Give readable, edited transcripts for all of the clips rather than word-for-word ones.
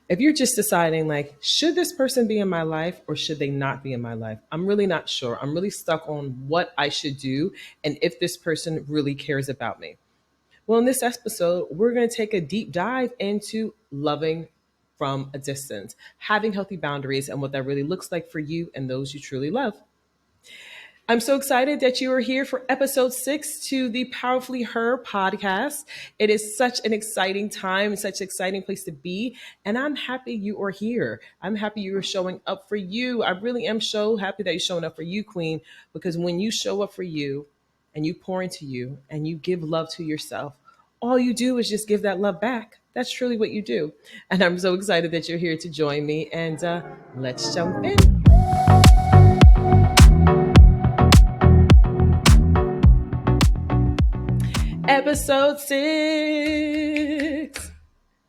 If you're just deciding, like, should this person be in my life or should they not be in my life? I'm really not sure. I'm really stuck on what I should do and if this person really cares about me. Well, in this episode, we're going to take a deep dive into loving from a distance, having healthy boundaries, and what that really looks like for you and those you truly love. I'm so excited that you are here for episode 6 to the Powerfully Her podcast. It is such an exciting time, such an exciting place to be. And I'm happy you are here. I'm happy you are showing up for you. I really am so happy that you're showing up for you, Queen, because when you show up for you and you pour into you and you give love to yourself, all you do is just give that love back. That's truly what you do. And I'm so excited that you're here to join me. And let's jump in. Episode 6.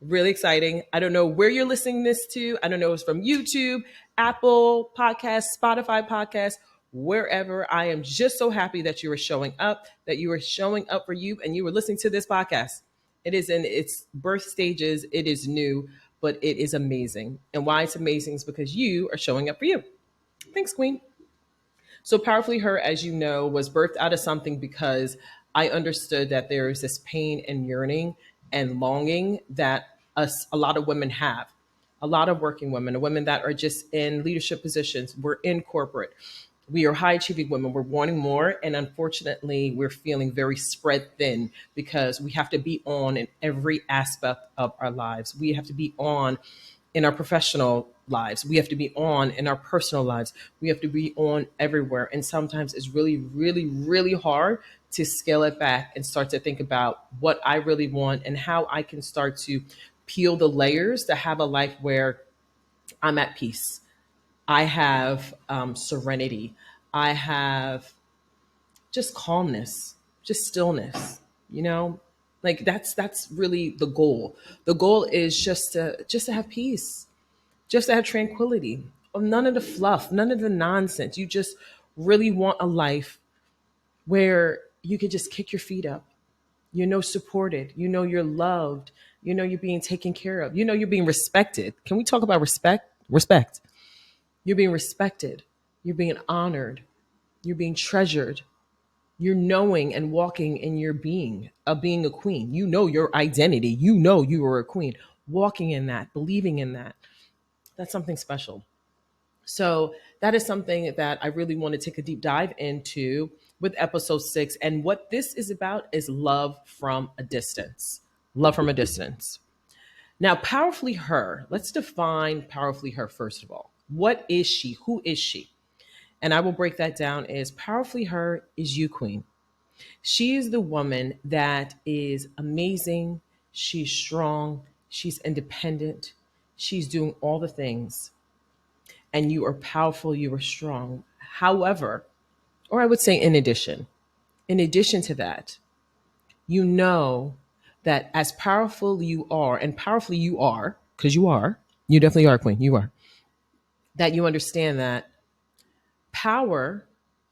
Really exciting. I don't know where you're listening this to. I don't know if it's from YouTube, Apple Podcasts, Spotify Podcasts, wherever. I am just so happy that you are showing up, that you are showing up for you and you are listening to this podcast. It is in its birth stages. It is new, but it is amazing. And why it's amazing is because you are showing up for you. Thanks, Queen. So Powerfully Her, as you know, was birthed out of something because I understood that there is this pain and yearning and longing that a lot of women have. A lot of working women, women that are just in leadership positions. We're in corporate. We are high achieving women. We're wanting more. And unfortunately, we're feeling very spread thin because we have to be on in every aspect of our lives. We have to be on in our professional lives. We have to be on in our personal lives. We have to be on everywhere. And sometimes it's really, really, really hard to scale it back and start to think about what I really want and how I can start to peel the layers to have a life where I'm at peace. I have serenity. I have just calmness, just stillness, you know? Like that's really the goal. The goal is just to have peace, just to have tranquility. None of the fluff, none of the nonsense. You just really want a life where you can just kick your feet up. You know, supported. You know, you're loved. You know, you're being taken care of. You know, you're being respected. Can we talk about respect? Respect. You're being respected. You're being honored. You're being treasured. You're knowing and walking in your being of being a queen. You know your identity. You know you are a queen. Walking in that, believing in that. That's something special. So that is something that I really want to take a deep dive into with episode 6. And what this is about is love from a distance. Love from a distance. Now, powerfully her, let's define powerfully her first of all. What is she? Who is she? And I will break that down as powerfully her is you, queen. She is the woman that is amazing. She's strong. She's independent. She's doing all the things. And you are powerful. You are strong. However, or I would say in addition to that, you know that as powerful you are, and powerfully you are, because you definitely are, queen, you are, that you understand that power,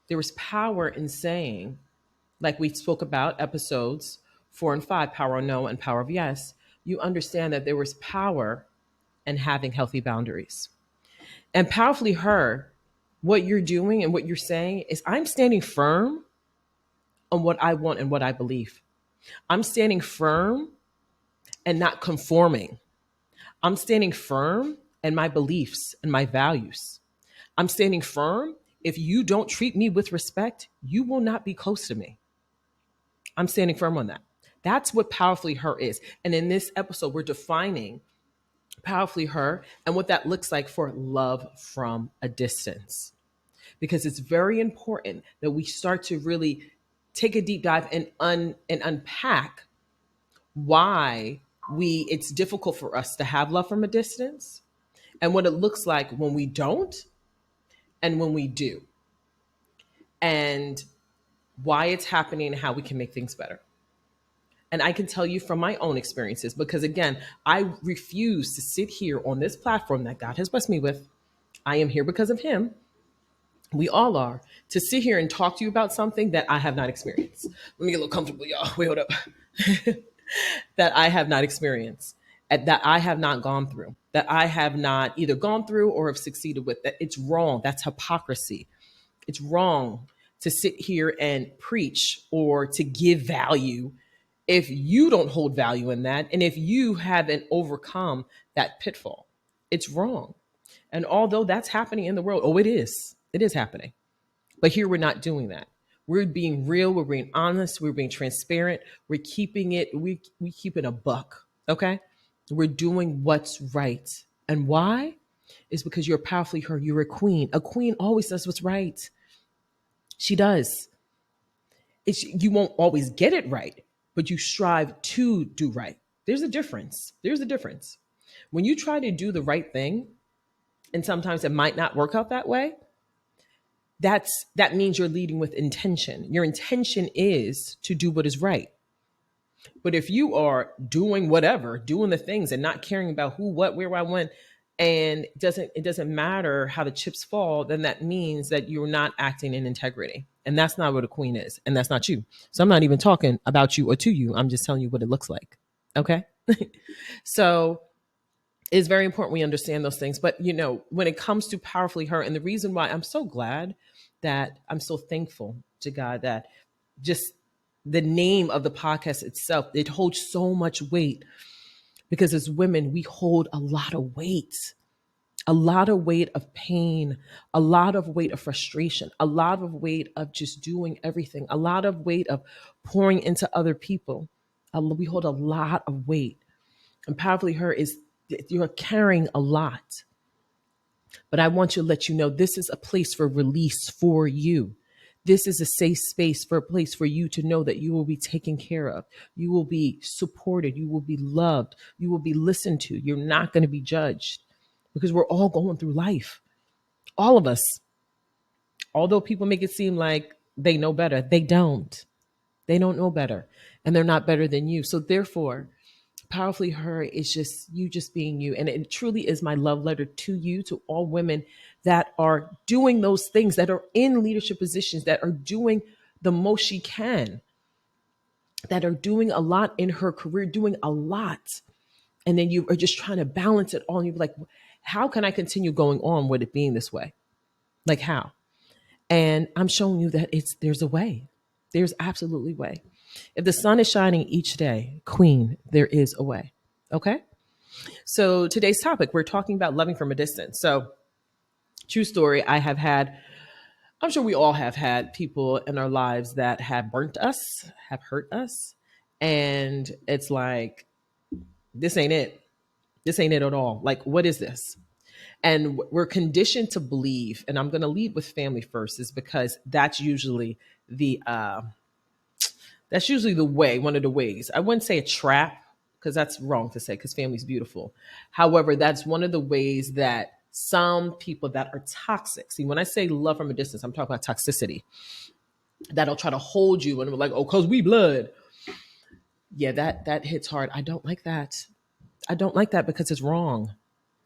there is power in saying, like we spoke about episodes 4 and 5, power of no and power of yes, you understand that there was power in having healthy boundaries. And powerfully her, what you're doing and what you're saying is I'm standing firm on what I want and what I believe. I'm standing firm and not conforming. I'm standing firm in my beliefs and my values. I'm standing firm. If you don't treat me with respect, you will not be close to me. I'm standing firm on that. That's what powerfully her is. And in this episode, we're defining powerfully her and what that looks like for love from a distance. Because it's very important that we start to really take a deep dive and and unpack why we it's difficult for us to have love from a distance and what it looks like when we don't and when we do, and why it's happening and how we can make things better. And I can tell you from my own experiences, because again, I refuse to sit here on this platform that God has blessed me with. I am here because of Him. We all are, to sit here and talk to you about something that I have not experienced. Let me get a little comfortable, y'all. Wait, hold up. That I have not experienced. that I have not gone through, that I have not either gone through or have succeeded with. That it's wrong. That's hypocrisy. It's wrong to sit here and preach or to give value if you don't hold value in that and if you haven't overcome that pitfall. It's wrong. And although that's happening in the world, oh, it is happening. But here we're not doing that. We're being real, we're being honest, we're being transparent, we're keeping it, we keep it a buck. Okay. We're doing what's right. And why? Is because you're powerfully heard. You're a queen. A queen always does what's right. She does. You won't always get it right, but you strive to do right. There's a difference. There's a difference. When you try to do the right thing, and sometimes it might not work out that way, that means you're leading with intention. Your intention is to do what is right. But if you are doing whatever, doing the things and not caring about who, what, where, why, when, and it doesn't matter how the chips fall, then that means that you're not acting in integrity. And that's not what a queen is. And that's not you. So I'm not even talking about you or to you. I'm just telling you what it looks like. Okay. So it's very important we understand those things. But when it comes to powerfully hurt, and the reason why I'm so glad, that I'm so thankful to God that just the name of the podcast itself, it holds so much weight, because as women, we hold a lot of weight of pain, a lot of weight of frustration, a lot of weight of just doing everything, a lot of weight of pouring into other people. We hold a lot of weight. And powerfully hurt is you're carrying a lot. But I want to let you know this is a place for release for you. This is a safe space, for a place for you to know that you will be taken care of. You will be supported. You will be loved. You will be listened to. You're not going to be judged, because we're all going through life. All of us. Although people make it seem like they know better, they don't. They don't know better, and they're not better than you. So therefore, powerfully her is just you, just being you. And it truly is my love letter to you, to all women that are doing those things, that are in leadership positions, that are doing the most she can, that are doing a lot in her career, doing a lot. And then you are just trying to balance it all. And you're like, how can I continue going on with it being this way? Like how? And I'm showing you that there's a way. There's absolutely a way. If the sun is shining each day, queen, there is a way. Okay. So today's topic, we're talking about loving from a distance. So true story, I'm sure we all have had people in our lives that have burnt us, have hurt us. And it's like, this ain't it. This ain't it at all. Like, what is this? And we're conditioned to believe, and I'm going to lead with family first, is because the that's usually the way, one of the ways. I wouldn't say a trap, because that's wrong to say, because family's beautiful. However, that's one of the ways that some people that are toxic. See, when I say love from a distance, I'm talking about toxicity. That'll try to hold you and we're like, oh, because we blood. Yeah, that hits hard. I don't like that. I don't like that, because it's wrong.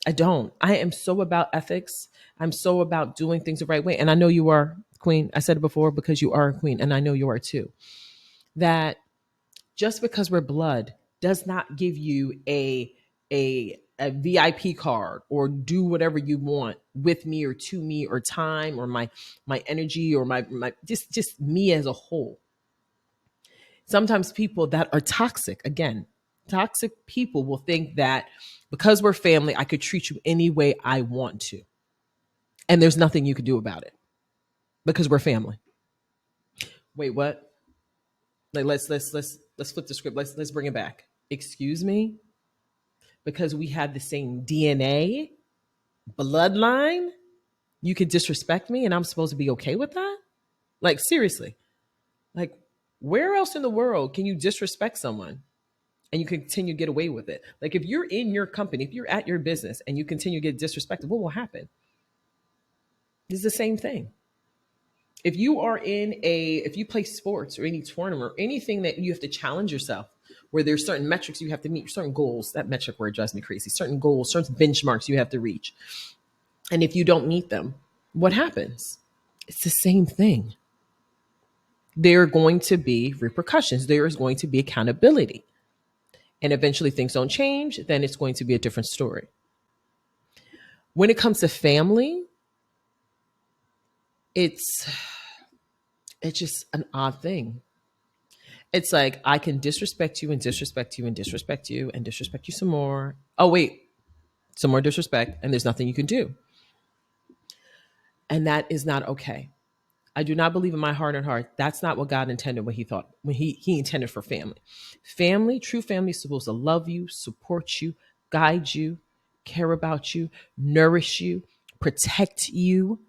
I don't. I am so about ethics. I'm so about doing things the right way. And I know you are, queen. I said it before, because you are a queen, and I know you are too. That just because we're blood does not give you a VIP card, or do whatever you want with me or to me, or time, or my energy, or my just me as a whole. Sometimes people that are toxic, again, toxic people will think that because we're family, I could treat you any way I want to. And there's nothing you could do about it, because we're family. Wait, what? Like let's flip the script. Let's bring it back. Excuse me? Because we have the same DNA, bloodline, you could disrespect me and I'm supposed to be okay with that? Like, seriously. Like, where else in the world can you disrespect someone and you continue to get away with it? Like, if you're in your company, if you're at your business and you continue to get disrespected, what will happen? It's the same thing. If you play sports or any tournament or anything that you have to challenge yourself, where there's certain metrics you have to meet, certain goals, that metric word drives me crazy, certain goals, certain benchmarks you have to reach. And if you don't meet them, what happens? It's the same thing. There are going to be repercussions. There is going to be accountability. and eventually things don't change, then it's going to be a different story. When it comes to family, it's it's just an odd thing. It's like I can disrespect you and disrespect you and disrespect you and disrespect you some more. Oh wait, some more disrespect, and there's nothing you can do. And that is not okay. I do not believe in my heart and heart that's not what God intended when he intended for family. Family, true family is supposed to love you, support you, guide you, care about you, nourish you, protect you.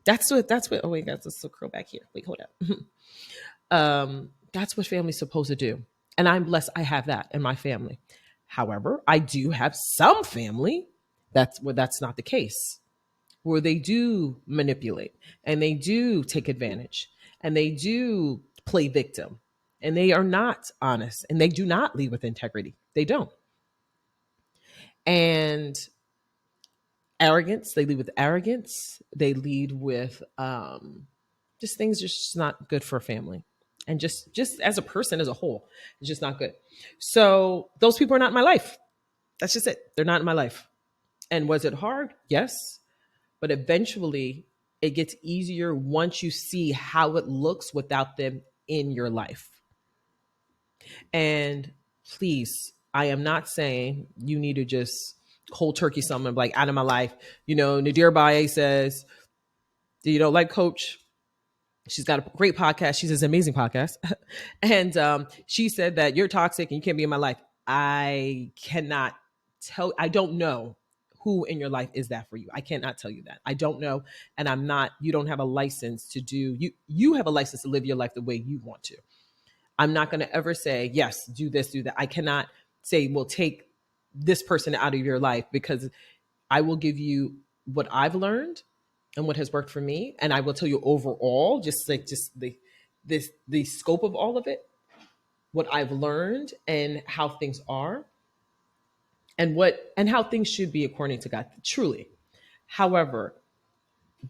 That's what oh wait, that's a curl back here. Wait, hold up. That's what family's supposed to do. And I'm blessed I have that in my family. However, I do have some family that's where that's not the case, where they do manipulate and they do take advantage and they do play victim and they are not honest and they do not lead with integrity. They don't. And arrogance, they lead with arrogance. They lead with just things just not good for a family. And just as a person as a whole, it's just not good. So those people are not in my life. That's just it. They're not in my life. And was it hard? Yes. But eventually it gets easier once you see how it looks without them in your life. And please, I am not saying you need to just cold turkey someone like out of my life. You know, Nadir Baye says, do you know, like coach? She's got a great podcast. She has an amazing podcast. And she said that you're toxic and you can't be in my life. I cannot I don't know who in your life is that for you. I cannot tell you that. I don't know. And I'm not, you don't have a license to do, you have a license to live your life the way you want to. I'm not going to ever say, yes, do this, do that. I cannot say, well, take this person out of your life because I will give you what I've learned and what has worked for me. And I will tell you overall, just the scope of all of it, what I've learned and how things are and how things should be according to God, truly. However,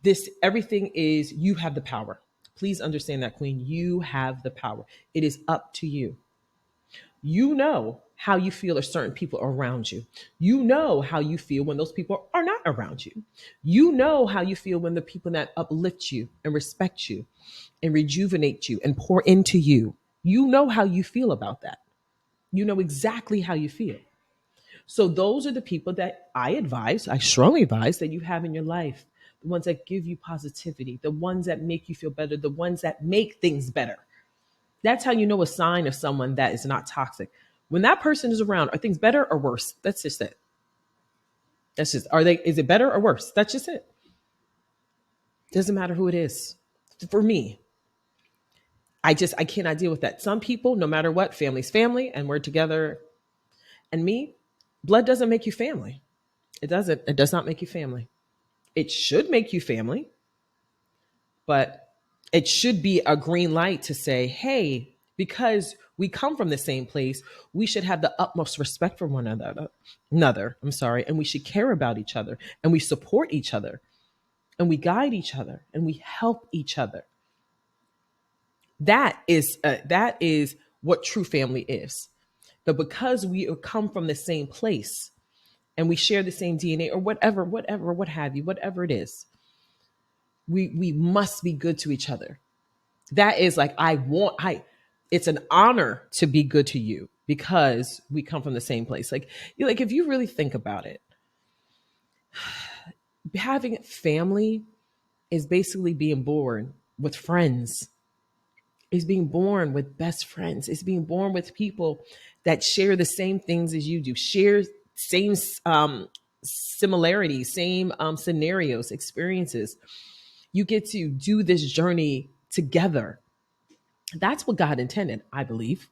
this everything is you have the power. Please understand that, Queen. You have the power. It is up to you. You know how you feel are certain people around you. You know how you feel when those people are not around you. You know how you feel when the people that uplift you and respect you and rejuvenate you and pour into you. You know how you feel about that. You know exactly how you feel. So those are the people that I strongly advise that you have in your life. The ones that give you positivity, the ones that make you feel better, the ones that make things better. That's how you know a sign of someone that is not toxic. When that person is around, are things better or worse? That's just it. That's just, is it better or worse? That's just it. Doesn't matter who it is. For me, I cannot deal with that. Some people, no matter what, family's family and we're together. And me, blood doesn't make you family. It doesn't. It does not make you family. It should make you family, but it should be a green light to say, hey, because we come from the same place, we should have the utmost respect for one another. I'm sorry. And we should care about each other and we support each other and we guide each other and we help each other. That is what true family is. But because we come from the same place and we share the same DNA or whatever, what have you, whatever it is, we must be good to each other. That is like it's an honor to be good to you because we come from the same place. Like if you really think about it, having family is basically being born with friends. Is being born with best friends. Is being born with people that share the same things as you do, share same similarities, same scenarios, experiences. You get to do this journey together. That's what God intended, I believe.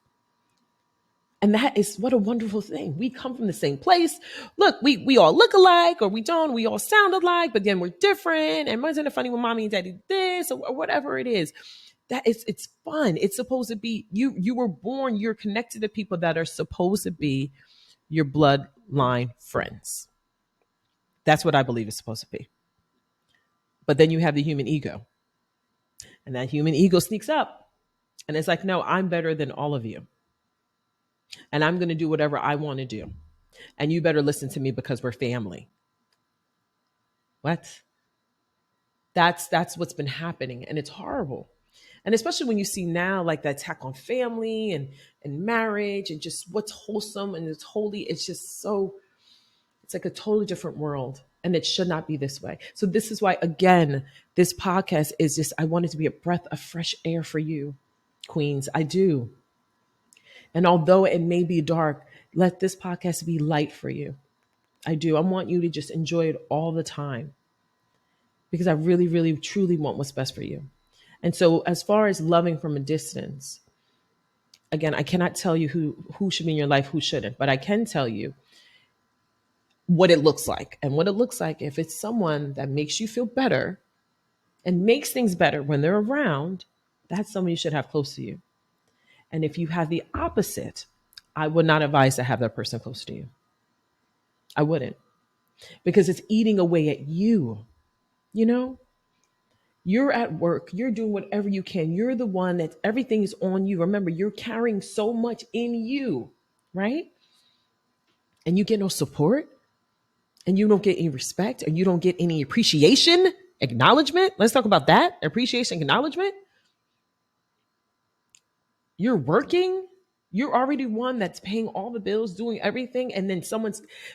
And that is what a wonderful thing. We come from the same place. Look, we all look alike or we don't. We all sound alike, but then we're different. And wasn't it funny when mommy and daddy did this or whatever it is? It's fun. It's supposed to be you were born, you're connected to people that are supposed to be your bloodline friends. That's what I believe it's supposed to be. But then you have the human ego. And that human ego sneaks up and it's like, no, I'm better than all of you. and I'm going to do whatever I want to do. And you better listen to me because we're family. What? That's what's been happening, and it's horrible. And especially when you see now like the attack on family and marriage and just what's wholesome and it's holy, it's just so, it's like a totally different world. And it should not be this way. So this is why, again, this podcast is just, I want it to be a breath of fresh air for you, queens. I do. And although it may be dark, let this podcast be light for you. I do. I want you to just enjoy it all the time because I really, really, truly want what's best for you. And so, as far as loving from a distance, again, I cannot tell you who should be in your life, who shouldn't, but I can tell you what it looks like. And what it looks like, if it's someone that makes you feel better and makes things better when they're around, that's someone you should have close to you. And if you have the opposite, I would not advise to have that person close to you. I wouldn't, because it's eating away at you. You know, you're at work, you're doing whatever you can. You're the one that everything is on you. Remember, you're carrying so much in you, right? And you get no support and you don't get any respect and you don't get any appreciation, acknowledgement. Let's talk about that. Appreciation, acknowledgement. You're working. You're already one that's paying all the bills, doing everything. And then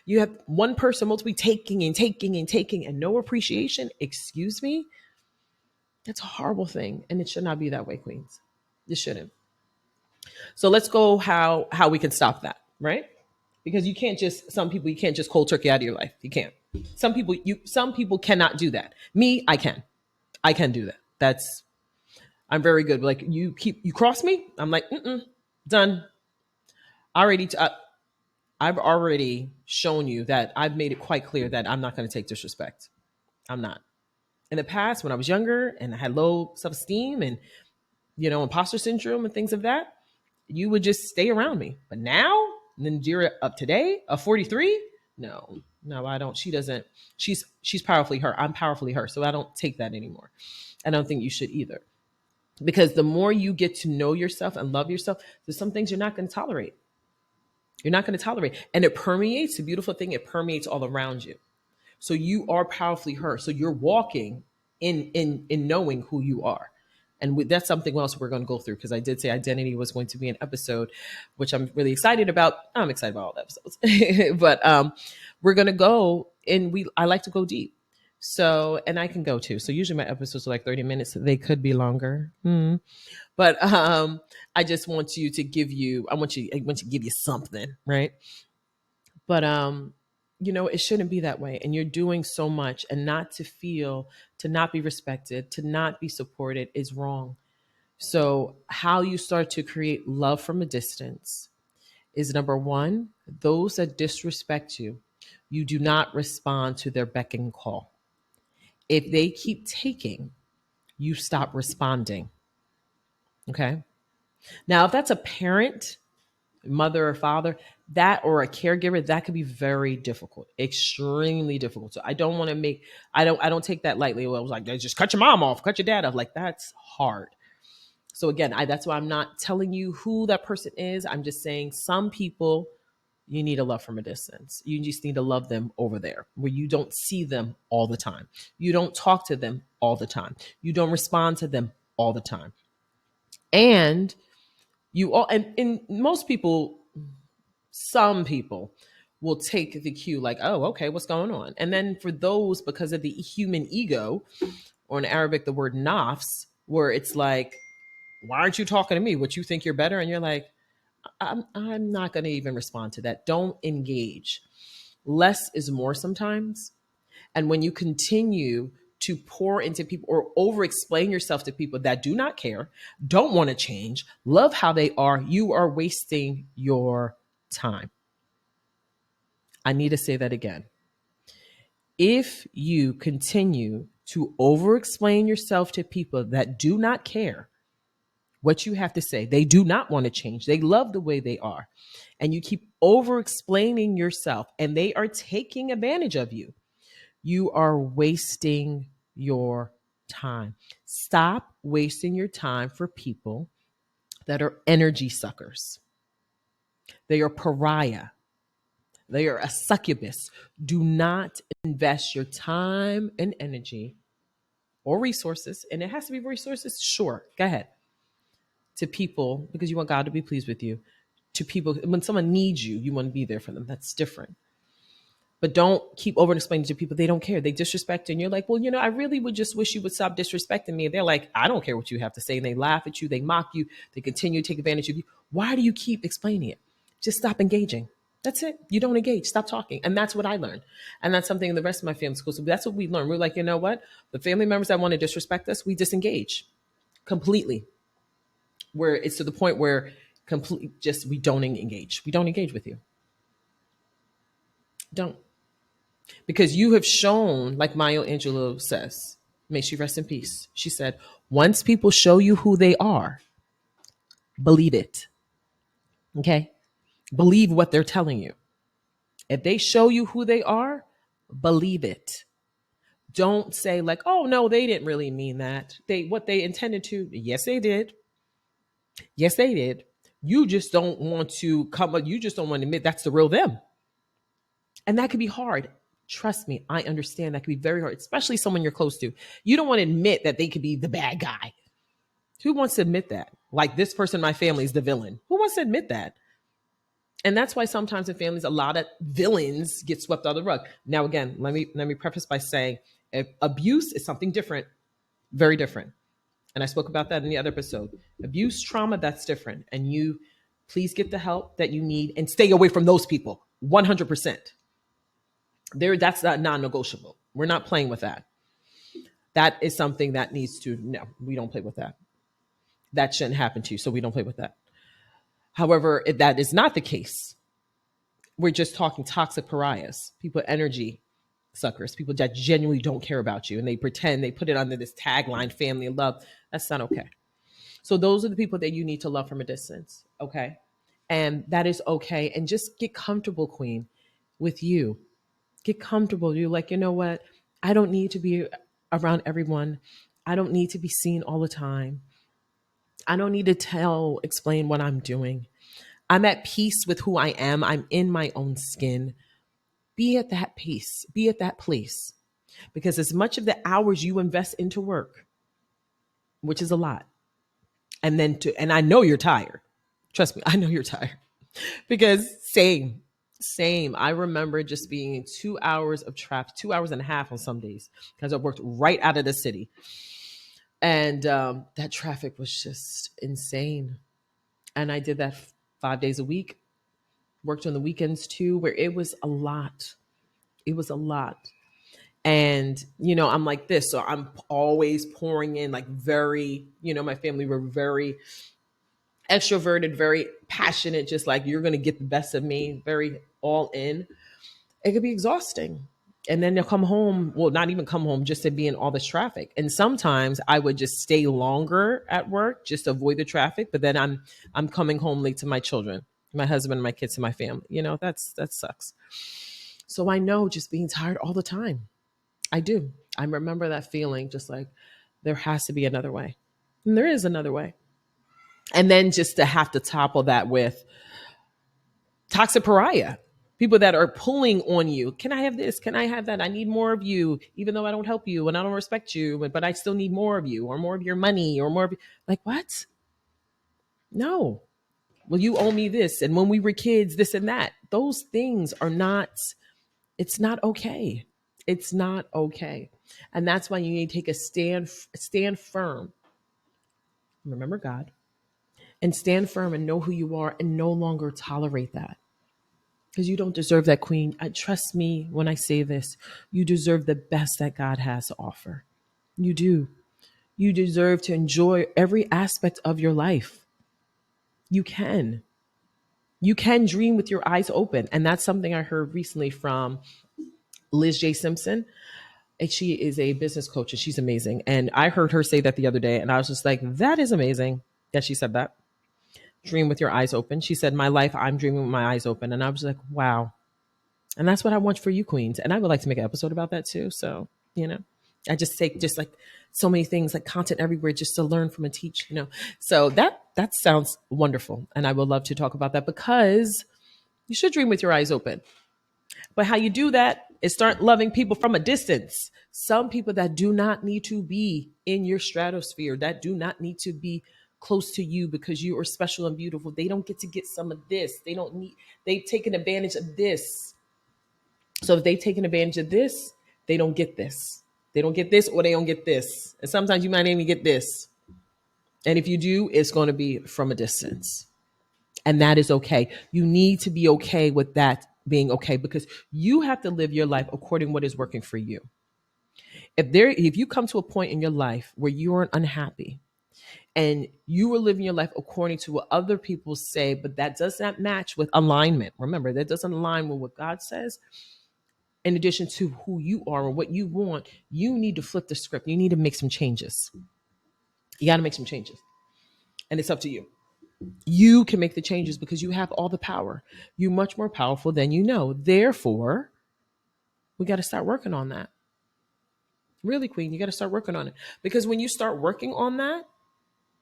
you have one person multiply taking and taking and taking and no appreciation. Excuse me. That's a horrible thing. And it should not be that way, queens. It shouldn't. So let's go how we can stop that, right? Because you can't just cold turkey out of your life. You can't. Some people cannot do that. Me, I can. I can do that. I'm very good. Like you cross me, I'm like, done. Already I've already shown you that I've made it quite clear that I'm not going to take disrespect. I'm not. In the past, when I was younger and I had low self-esteem and imposter syndrome and things of that, you would just stay around me. But now, Nigeria up today, a 43, no, I don't. She doesn't. She's powerfully her. I'm powerfully her. So I don't take that anymore. I don't think you should either. Because the more you get to know yourself and love yourself, there's some things you're not going to tolerate. You're not going to tolerate. And it permeates, the beautiful thing, it permeates all around you. So you are powerfully her. So you're walking in knowing who you are. And that's something else we're going to go through, because I did say identity was going to be an episode, which I'm really excited about. I'm excited about all the episodes, but we're going to go and I like to go deep. So, and I can go too. So usually my episodes are like 30 minutes. They could be longer. But I just want you to I want to give you something, right? But it shouldn't be that way. And you're doing so much, and not to not be respected, to not be supported is wrong. So how you start to create love from a distance is, number one, those that disrespect you, you do not respond to their beck and call. If they keep taking, you stop responding. Okay. Now, if that's a parent, mother or father, that, or a caregiver, that could be very difficult, extremely difficult. So I don't take that lightly. Well, I was like, just cut your mom off, cut your dad off. Like, that's hard. So again, that's why I'm not telling you who that person is. I'm just saying some people, you need to love from a distance. You just need to love them over there where you don't see them all the time. You don't talk to them all the time. You don't respond to them all the time. And and most people, some people will take the cue like, oh, okay, what's going on? And then for those, because of the human ego, or in Arabic, the word nafs, where it's like, why aren't you talking to me? What, you think you're better? And you're like, I'm not going to even respond to that. Don't engage. Less is more sometimes. And when you continue to pour into people or over explain yourself to people that do not care, don't want to change, love how they are, you are wasting your time. I need to say that again. If you continue to over explain yourself to people that do not care what you have to say, they do not want to change, they love the way they are, and you keep over explaining yourself and they are taking advantage of you, you are wasting your time. Stop wasting your time for people that are energy suckers. They are pariah. They are a succubus. Do not invest your time and energy or resources, and it has to be resources, sure, go ahead, to people because you want God to be pleased with you. To people, when someone needs you, you want to be there for them. That's different. But don't keep over explaining to people. They don't care. They disrespect you. And you're like, well, I really would just wish you would stop disrespecting me. And they're like, I don't care what you have to say. And they laugh at you. They mock you. They continue to take advantage of you. Why do you keep explaining it? Just stop engaging. That's it. You don't engage. Stop talking. And that's what I learned. And that's something in the rest of my family school. So that's what we learned. We're like, you know what? The family members that want to disrespect us, we disengage completely. Where it's to the point where completely just we don't engage. We don't engage with you. Don't. Because you have shown, like Maya Angelou says, may she rest in peace. She said, once people show you who they are, believe it. Okay? Believe what they're telling you. If they show you who they are, believe it. Don't say like, oh no, they didn't really mean that. What they intended to, yes, they did. Yes, they did. You just don't want to you just don't want to admit that's the real them. And that could be hard. Trust me, I understand that could be very hard, especially someone you're close to. You don't want to admit that they could be the bad guy. Who wants to admit that? Like this person in my family is the villain. Who wants to admit that? And that's why sometimes in families, a lot of villains get swept under the rug. Now, again, let me preface by saying if abuse is something different, very different. And I spoke about that in the other episode. Abuse, trauma, that's different. And you please get the help that you need and stay away from those people 100%. That's not non-negotiable. We're not playing with that. That is something that needs to, no, we don't play with that. That shouldn't happen to you, so we don't play with that. However, if that is not the case, we're just talking toxic pariahs, people energy suckers, people that genuinely don't care about you and they pretend, they put it under this tagline, family and love. That's not okay. So those are the people that you need to love from a distance, okay? And that is okay. And just get comfortable, Queen, with you. Get comfortable. You're like, you know what? I don't need to be around everyone. I don't need to be seen all the time. I don't need to explain what I'm doing. I'm at peace with who I am. I'm in my own skin. Be at that peace. Be at that place. Because as much of the hours you invest into work, which is a lot, and I know you're tired. Trust me, I know you're tired. Because same. I remember just being in 2 hours of traffic, 2 hours and a half on some days, because I worked right out of the city. And that traffic was just insane. And I did that 5 days a week, worked on the weekends too, where it was a lot. It was a lot. And, I'm like this. So I'm always pouring in like very, my family were very extroverted, very passionate, just like you're going to get the best of me, very all in. It could be exhausting. And then they'll come home, well, not even come home, just to be in all this traffic. And sometimes I would just stay longer at work just to avoid the traffic. But then I'm coming home late to my children, my husband, my kids, and my family. That sucks. So I know just being tired all the time. I do. I remember that feeling, just like there has to be another way. And there is another way. And then just to have to topple that with toxic pariah. People that are pulling on you. Can I have this? Can I have that? I need more of you, even though I don't help you and I don't respect you, but I still need more of you or more of your money or more of like, what? No. Well, you owe me this. And when we were kids, this and that. Those things are not, it's not okay. It's not okay. And that's why you need to take a stand firm. Remember God and stand firm and know who you are and no longer tolerate that. Because you don't deserve that, Queen. Trust me when I say this. You deserve the best that God has to offer. You do. You deserve to enjoy every aspect of your life. You can. You can dream with your eyes open. And that's something I heard recently from Liz J. Simpson. And she is a business coach and she's amazing. And I heard her say that the other day. And I was just like, that is amazing that she said that. Dream with your eyes open. She said, my life, I'm dreaming with my eyes open. And I was like, wow. And that's what I want for you, Queens. And I would like to make an episode about that too. So, I just take just like so many things, like content everywhere, just to learn from and teach, So That sounds wonderful. And I would love to talk about that because you should dream with your eyes open. But how you do that is start loving people from a distance. Some people that do not need to be in your stratosphere, that do not need to be close to you because you are special and beautiful. They don't get some of this. They've taken advantage of this. So if they've taken advantage of this, they don't get this. They don't get this or they don't get this. And sometimes you might even get this. And if you do, it's going to be from a distance. And that is okay. You need to be okay with that being okay because you have to live your life according to what is working for you. If you come to a point in your life where you are unhappy and you are living your life according to what other people say, but that does not match with alignment. Remember, that doesn't align with what God says. In addition to who you are and what you want, you need to flip the script. You need to make some changes. You got to make some changes. And it's up to you. You can make the changes because you have all the power. You're much more powerful than you know. Therefore, we got to start working on that. Really, Queen, you got to start working on it. Because when you start working on that,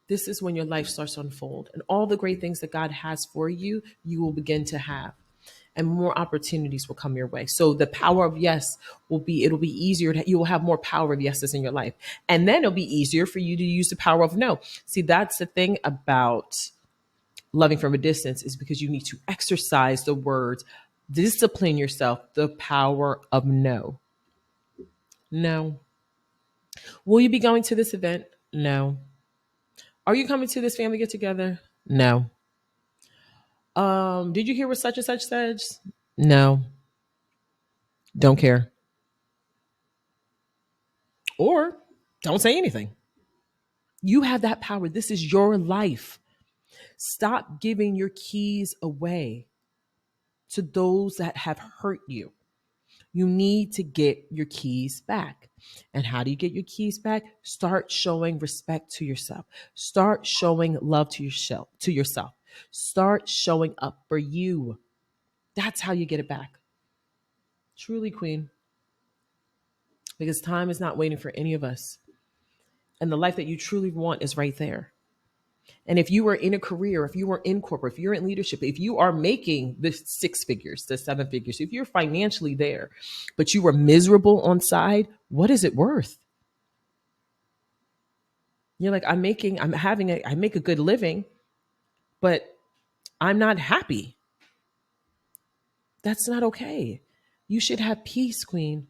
this is when your life starts to unfold. And all the great things that God has for you, you will begin to have. And more opportunities will come your way. So the power of yes it'll be easier. You will have more power of yeses in your life. And then it'll be easier for you to use the power of no. See, that's the thing about loving from a distance is because you need to exercise the words, discipline yourself, the power of no. No. Will you be going to this event? No. Are you coming to this family get together? No. Did you hear what such and such says? No. Don't care. Or don't say anything. You have that power. This is your life. Stop giving your keys away to those that have hurt you. You need to get your keys back. And how do you get your keys back? Start showing respect to yourself. Start showing love to yourself. Start showing up for you. That's how you get it back. Truly, Queen. Because time is not waiting for any of us. And the life that you truly want is right there. And if you are in a career, if you are in corporate, if you're in leadership, if you are making the 6 figures, the 7 figures, if you're financially there, but you are miserable on side, what is it worth? You're like, I make a good living, but I'm not happy. That's not okay. You should have peace, Queen.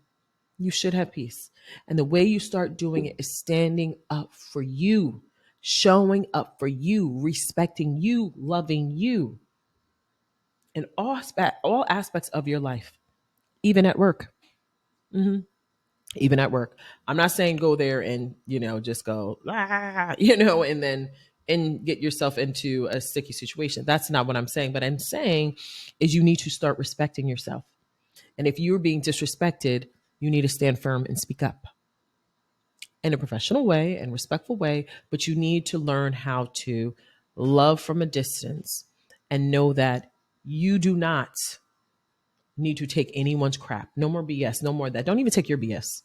You should have peace. And the way you start doing it is standing up for you, showing up for you, respecting you, loving you in all aspects of your life, even at work. hmm Even at work. I'm not saying go there and, just go, and then and get yourself into a sticky situation. That's not what I'm saying. But I'm saying is you need to start respecting yourself. And if you're being disrespected, you need to stand firm and speak up in a professional way and respectful way. But you need to learn how to love from a distance and know that you do not need to take anyone's crap. No more BS. No more of that. Don't even take your BS.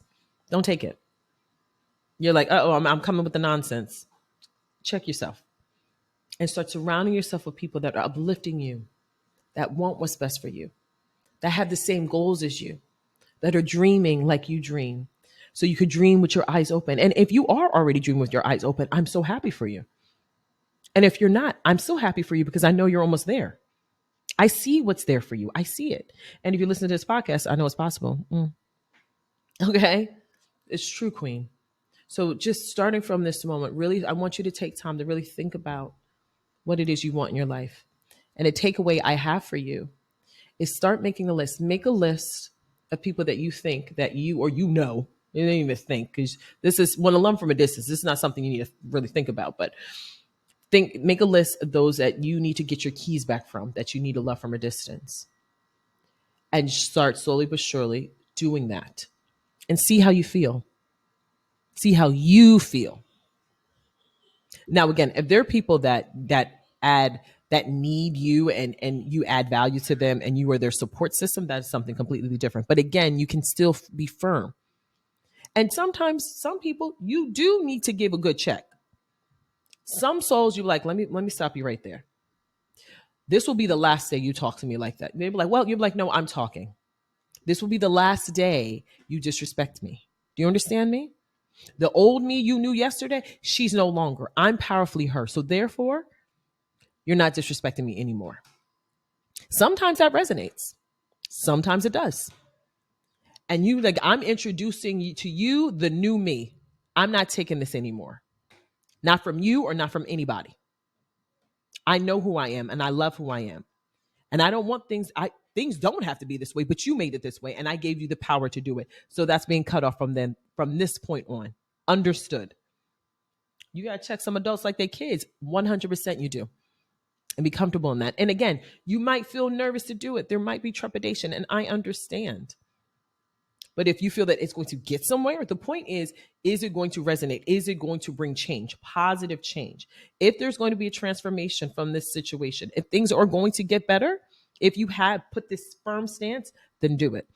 Don't take it. You're like, oh, I'm coming with the nonsense. Check yourself and start surrounding yourself with people that are uplifting you, that want what's best for you, that have the same goals as you, that are dreaming like you dream. So you could dream with your eyes open. And if you are already dreaming with your eyes open, I'm so happy for you. And if you're not, I'm so happy for you because I know you're almost there. I see what's there for you. I see it. And if you listen to this podcast, I know it's possible. Okay. It's true, Queen. So just starting from this moment, really, I want you to take time to really think about what it is you want in your life. And a takeaway I have for you is start making a list. Make a list of people that you think that you don't even think, because this is when a lump from a distance. This is not something you need to really think about, but make a list of those that you need to get your keys back from, that you need to love from a distance. And start slowly but surely doing that and see how you feel. See how you feel. Now, again, if there are people that need you and you add value to them and you are their support system, that's something completely different. But again, you can still be firm. And sometimes some people you do need to give a good check. Some souls, you're like, let me stop you right there. This will be the last day you talk to me like that. They'll be like, well, you're like, no, I'm talking. This will be the last day you disrespect me. Do you understand me? The old me you knew yesterday, she's no longer. I'm powerfully her. So therefore, you're not disrespecting me anymore. Sometimes that resonates. Sometimes it does. And you like, I'm introducing you to you, the new me. I'm not taking this anymore. Not from you or not from anybody. I know who I am and I love who I am. And I don't want things don't have to be this way, but you made it this way and I gave you the power to do it. So that's being cut off from this point on. Understood. You got to check some adults like they kids. 100% you do. And be comfortable in that. And again, you might feel nervous to do it. There might be trepidation and I understand. But if you feel that it's going to get somewhere, the point is it going to resonate? Is it going to bring change, positive change? If there's going to be a transformation from this situation, if things are going to get better, if you have put this firm stance, then do it.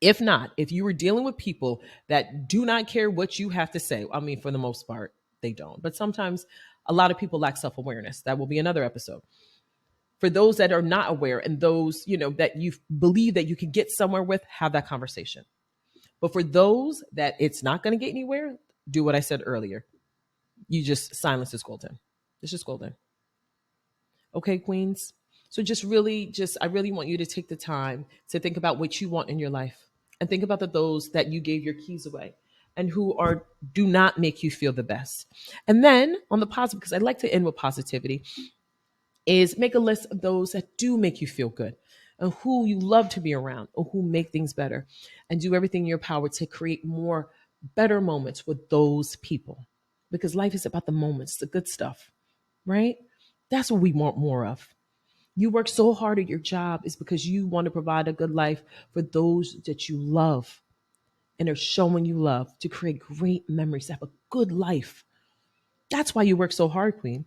If not, if you were dealing with people that do not care what you have to say, I mean, for the most part, they don't. But sometimes a lot of people lack self-awareness. That will be another episode. For those that are not aware and those, that you believe that you can get somewhere with, have that conversation. But for those that it's not going to get anywhere, do what I said earlier. You just silence this golden. It's just golden. Okay, queens. So I really want you to take the time to think about what you want in your life and think about those that you gave your keys away and who do not make you feel the best. And then on the positive, because I like to end with positivity, is make a list of those that do make you feel good and who you love to be around or who make things better, and do everything in your power to create more better moments with those people, because life is about the moments, the good stuff, right? That's what we want more of. You work so hard at your job is because you want to provide a good life for those that you love and are showing you love, to create great memories, to have a good life. That's why you work so hard, queen.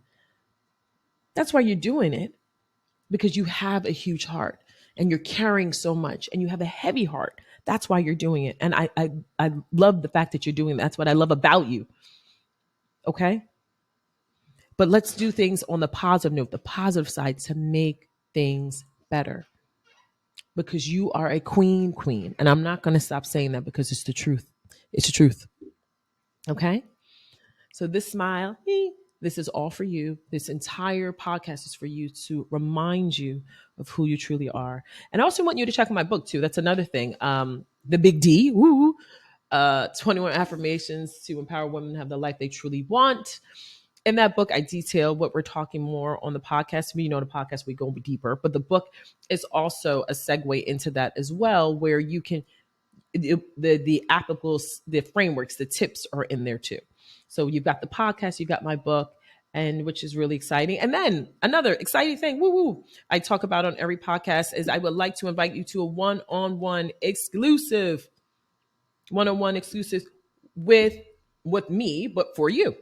That's why you're doing it, because you have a huge heart and you're carrying so much and you have a heavy heart. That's why you're doing it. And I love the fact that you're doing that. That's what I love about you. Okay. But let's do things on the positive note, the positive side, to make things better, because you are a queen. And I'm not going to stop saying that because it's the truth. It's the truth. Okay. So this smile, this is all for you. This entire podcast is for you, to remind you of who you truly are. And I also want you to check out my book too. That's another thing. The Big D, 21 affirmations to empower women to have the life they truly want. In that book, I detail what we're talking more on the podcast. The podcast, we go deeper, but the book is also a segue into that as well, where you can, the applicable, the frameworks, the tips are in there too. So you've got the podcast, you've got my book, and which is really exciting. And then another exciting thing, I talk about on every podcast, is I would like to invite you to a one-on-one exclusive with me, but for you.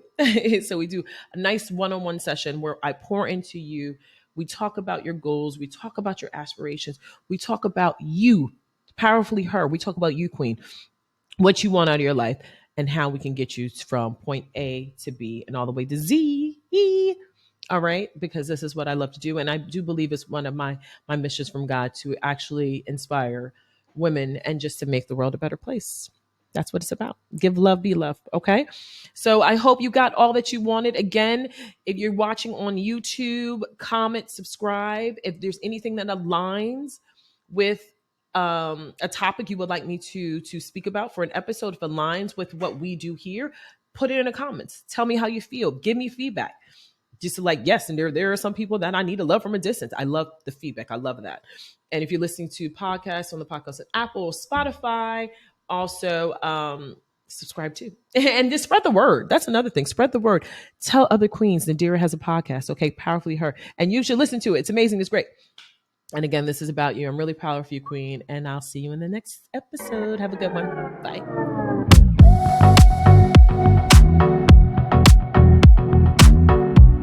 So we do a nice one-on-one session where I pour into you. We talk about your goals. We talk about your aspirations. We talk about you, powerfully her. We talk about you, queen, what you want out of your life and how we can get you from point A to B and all the way to Z. All right. Because this is what I love to do. And I do believe it's one of my missions from God, to actually inspire women and just to make the world a better place. That's what it's about. Give love, be loved. Okay. So I hope you got all that you wanted. Again, if you're watching on YouTube, comment, subscribe. If there's anything that aligns with a topic you would like me to speak about for an episode, if it aligns with what we do here, put it in the comments. Tell me how you feel. Give me feedback. Just like, yes, and there are some people that I need to love from a distance. I love the feedback. I love that. And if you're listening to podcasts on the podcast at Apple, Spotify, also subscribe too. And just spread the word. That's another thing. Spread the word. Tell other queens Nadira has a podcast. Okay, powerfully her. And you should listen to it. It's amazing. It's great. And again, this is about you. I'm really proud of you, queen. And I'll see you in the next episode. Have a good one. Bye.